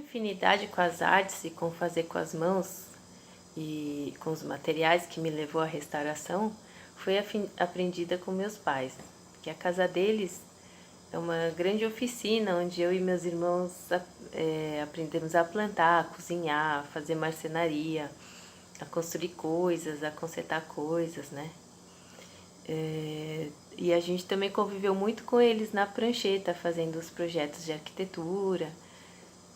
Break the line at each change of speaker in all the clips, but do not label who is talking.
afinidade com as artes e com fazer com as mãos e com os materiais que me levou à restauração foi aprendida com meus pais, que a casa deles é uma grande oficina onde eu e meus irmãos aprendemos a plantar, a cozinhar, a fazer marcenaria, a construir coisas, a consertar coisas, né? E a gente também conviveu muito com eles na prancheta, fazendo os projetos de arquitetura.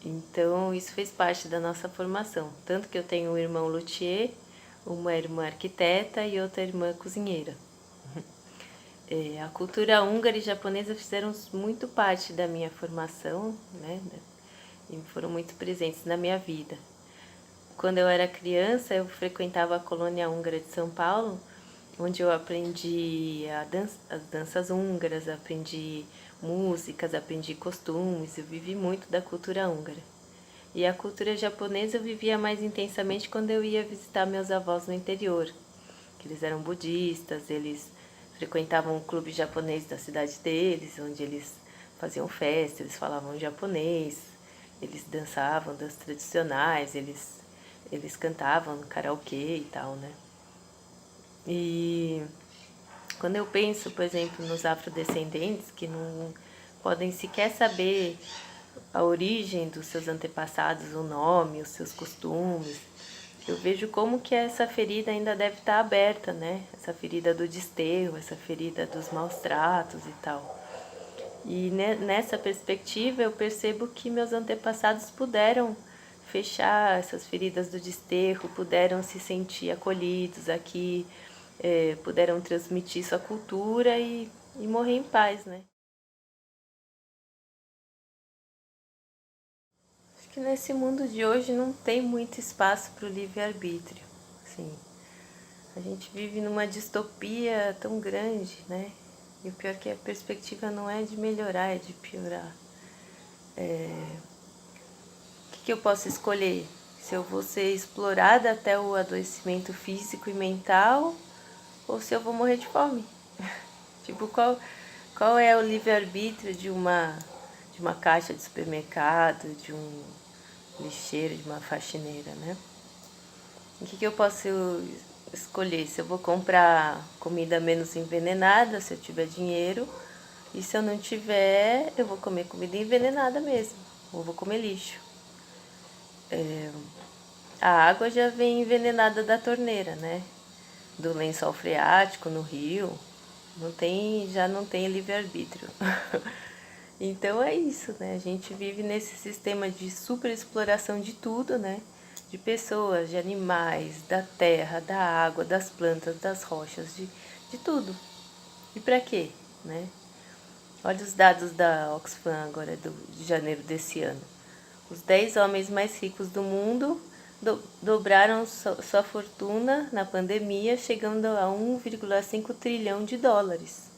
Então, isso fez parte da nossa formação. Tanto que eu tenho um irmão luthier, uma irmã arquiteta e outra irmã cozinheira. A cultura húngara e japonesa fizeram muito parte da minha formação, né? E foram muito presentes na minha vida. Quando eu era criança, eu frequentava a colônia húngara de São Paulo, onde eu aprendi as danças húngaras, aprendi músicas, aprendi costumes, eu vivi muito da cultura húngara. E a cultura japonesa eu vivia mais intensamente quando eu ia visitar meus avós no interior, que eles eram budistas, eles frequentavam um clube japonês da cidade deles, onde eles faziam festa, eles falavam japonês, eles dançavam danças tradicionais, eles cantavam no karaokê e tal, né? E quando eu penso, por exemplo, nos afrodescendentes que não podem sequer saber a origem dos seus antepassados, o nome, os seus costumes, eu vejo como que essa ferida ainda deve estar aberta, né? Essa ferida do desterro, essa ferida dos maus tratos e tal. E nessa perspectiva eu percebo que meus antepassados puderam fechar essas feridas do desterro, puderam se sentir acolhidos aqui, puderam transmitir sua cultura e morrer em paz, né? Acho que nesse mundo de hoje não tem muito espaço para o livre-arbítrio, assim. A gente vive numa distopia tão grande, né? E o pior é que a perspectiva não é de melhorar, é de piorar. O que eu posso escolher? Se eu vou ser explorada até o adoecimento físico e mental ou se eu vou morrer de fome? Tipo, qual é o livre-arbítrio de uma caixa de supermercado, de um lixeiro, de uma faxineira, né? O que eu posso escolher? Se eu vou comprar comida menos envenenada, se eu tiver dinheiro, e se eu não tiver, eu vou comer comida envenenada mesmo, ou vou comer lixo. A água já vem envenenada da torneira, né? Do lençol freático no rio, já não tem livre-arbítrio. Então é isso, né? A gente vive nesse sistema de superexploração de tudo, né? De pessoas, de animais, da terra, da água, das plantas, das rochas, de tudo. E para quê, né? Olha os dados da Oxfam agora de janeiro desse ano. Os 10 homens mais ricos do mundo dobraram sua fortuna na pandemia, chegando a 1,5 trilhão de dólares.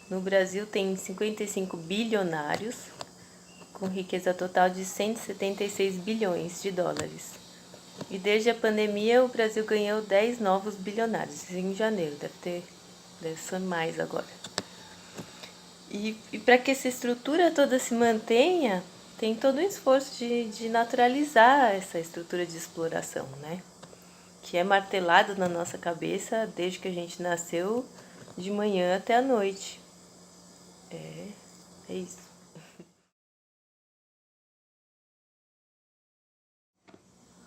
No Brasil tem 55 bilionários, com riqueza total de 176 bilhões de dólares. E desde a pandemia, o Brasil ganhou 10 novos bilionários em janeiro, deve ser mais agora. E para que essa estrutura toda se mantenha, tem todo um esforço de naturalizar essa estrutura de exploração, né? Que é martelado na nossa cabeça desde que a gente nasceu, de manhã até a noite. É isso.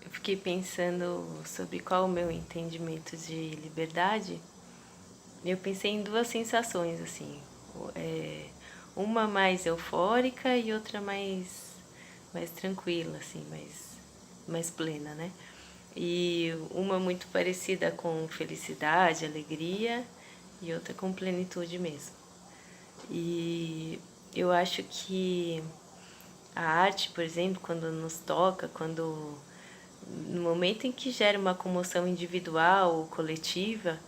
Eu fiquei pensando sobre qual o meu entendimento de liberdade. Eu pensei em duas sensações, assim. Uma mais eufórica e outra mais tranquila, assim, mais plena, né? E uma muito parecida com felicidade, alegria, e outra com plenitude mesmo. E eu acho que a arte, por exemplo, quando nos toca, no momento em que gera uma comoção individual ou coletiva,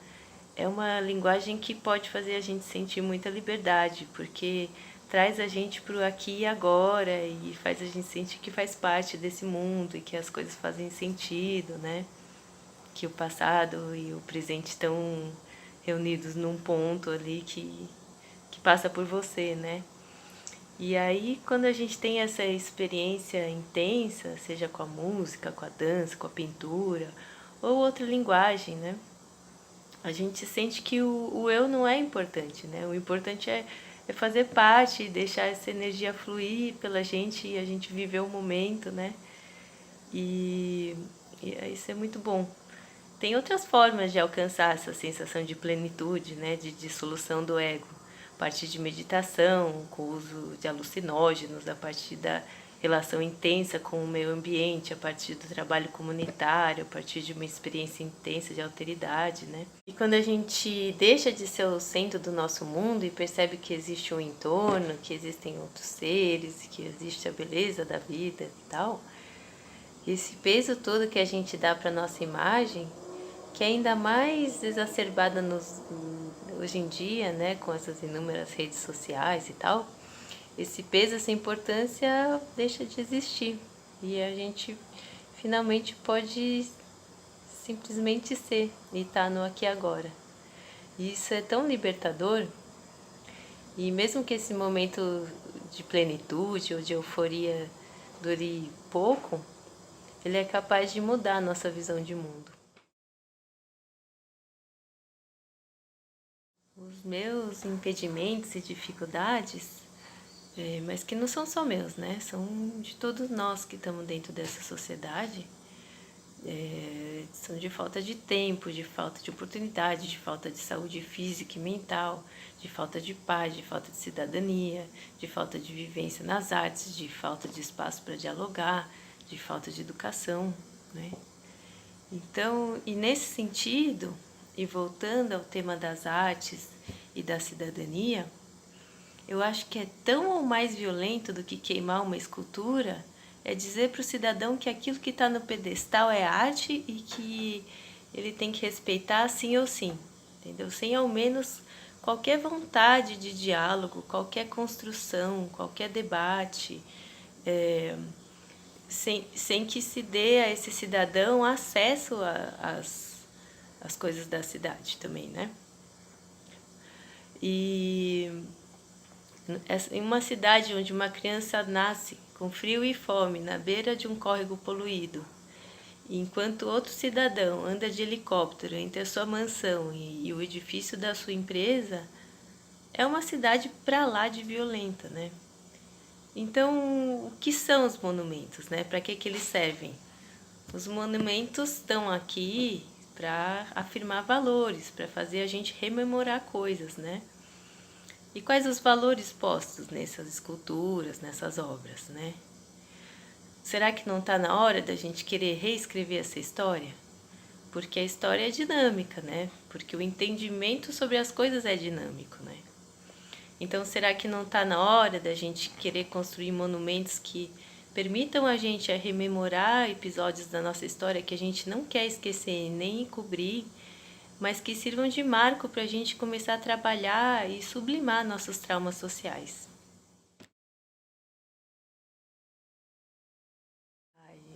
é uma linguagem que pode fazer a gente sentir muita liberdade, porque traz a gente para o aqui e agora e faz a gente sentir que faz parte desse mundo e que as coisas fazem sentido, né? Que o passado e o presente estão reunidos num ponto ali que passa por você, né? E aí, quando a gente tem essa experiência intensa, seja com a música, com a dança, com a pintura, ou outra linguagem, né? A gente sente que o eu não é importante, né? O importante é fazer parte, deixar essa energia fluir pela gente e a gente viver o momento, né? E, e isso é muito bom. Tem outras formas de alcançar essa sensação de plenitude, né? De dissolução do ego. A partir de meditação, com o uso de alucinógenos, a partir da relação intensa com o meio ambiente, a partir do trabalho comunitário, a partir de uma experiência intensa de alteridade, né? E quando a gente deixa de ser o centro do nosso mundo e percebe que existe um entorno, que existem outros seres, que existe a beleza da vida e tal, esse peso todo que a gente dá para nossa imagem, que é ainda mais exacerbada hoje em dia, né, com essas inúmeras redes sociais e tal, esse peso, essa importância deixa de existir e a gente finalmente pode simplesmente ser e estar no aqui e agora. E isso é tão libertador. E mesmo que esse momento de plenitude ou de euforia dure pouco, ele é capaz de mudar a nossa visão de mundo. Os meus impedimentos e dificuldades, mas que não são só meus, né? São de todos nós que estamos dentro dessa sociedade, são de falta de tempo, de falta de oportunidade, de falta de saúde física e mental, de falta de paz, de falta de cidadania, de falta de vivência nas artes, de falta de espaço para dialogar, de falta de educação, né? Então, e nesse sentido, e voltando ao tema das artes e da cidadania, eu acho que é tão ou mais violento do que queimar uma escultura é dizer para o cidadão que aquilo que está no pedestal é arte e que ele tem que respeitar sim ou sim, entendeu? Sem ao menos qualquer vontade de diálogo, qualquer construção, qualquer debate, sem que se dê a esse cidadão acesso às coisas da cidade também, né? E em uma cidade onde uma criança nasce com frio e fome na beira de um córrego poluído, enquanto outro cidadão anda de helicóptero entre a sua mansão e o edifício da sua empresa, é uma cidade para lá de violenta, né? Então, o que são os monumentos, né? Para que eles servem? Os monumentos estão aqui para afirmar valores, para fazer a gente rememorar coisas, né? E quais os valores postos nessas esculturas, nessas obras, né? Será que não está na hora da gente querer reescrever essa história? Porque a história é dinâmica, né? Porque o entendimento sobre as coisas é dinâmico, né? Então, será que não está na hora da gente querer construir monumentos que permitam a gente a rememorar episódios da nossa história que a gente não quer esquecer nem encobrir, mas que sirvam de marco para a gente começar a trabalhar e sublimar nossos traumas sociais?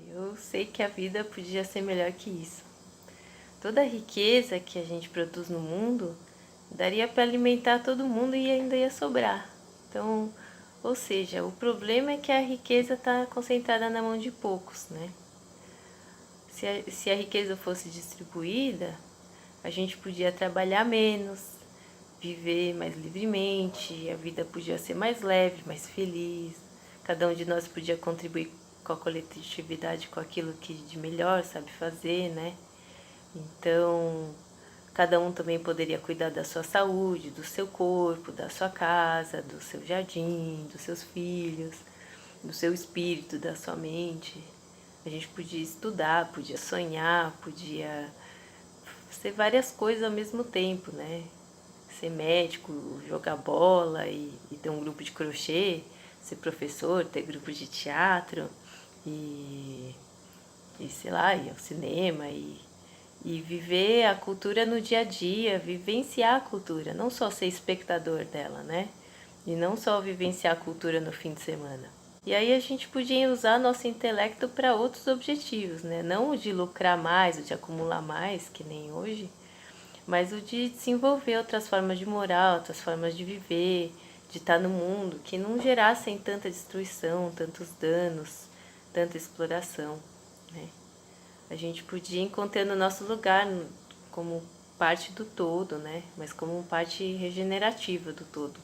Eu sei que a vida podia ser melhor que isso. Toda a riqueza que a gente produz no mundo daria para alimentar todo mundo e ainda ia sobrar. Então, ou seja, o problema é que a riqueza está concentrada na mão de poucos, né? Se a riqueza fosse distribuída, a gente podia trabalhar menos, viver mais livremente, a vida podia ser mais leve, mais feliz. Cada um de nós podia contribuir com a coletividade, com aquilo que de melhor sabe fazer, né? Então, cada um também poderia cuidar da sua saúde, do seu corpo, da sua casa, do seu jardim, dos seus filhos, do seu espírito, da sua mente. A gente podia estudar, podia sonhar, podia ser várias coisas ao mesmo tempo, né? Ser médico, jogar bola e ter um grupo de crochê, ser professor, ter grupo de teatro e sei lá, ir ao cinema e viver a cultura no dia a dia, vivenciar a cultura, não só ser espectador dela, né? E não só vivenciar a cultura no fim de semana. E aí a gente podia usar nosso intelecto para outros objetivos, né? Não o de lucrar mais, o de acumular mais, que nem hoje, mas o de desenvolver outras formas de moral, outras formas de viver, de estar no mundo que não gerassem tanta destruição, tantos danos, tanta exploração, né? A gente podia encontrar o nosso lugar como parte do todo, né? Mas como parte regenerativa do todo.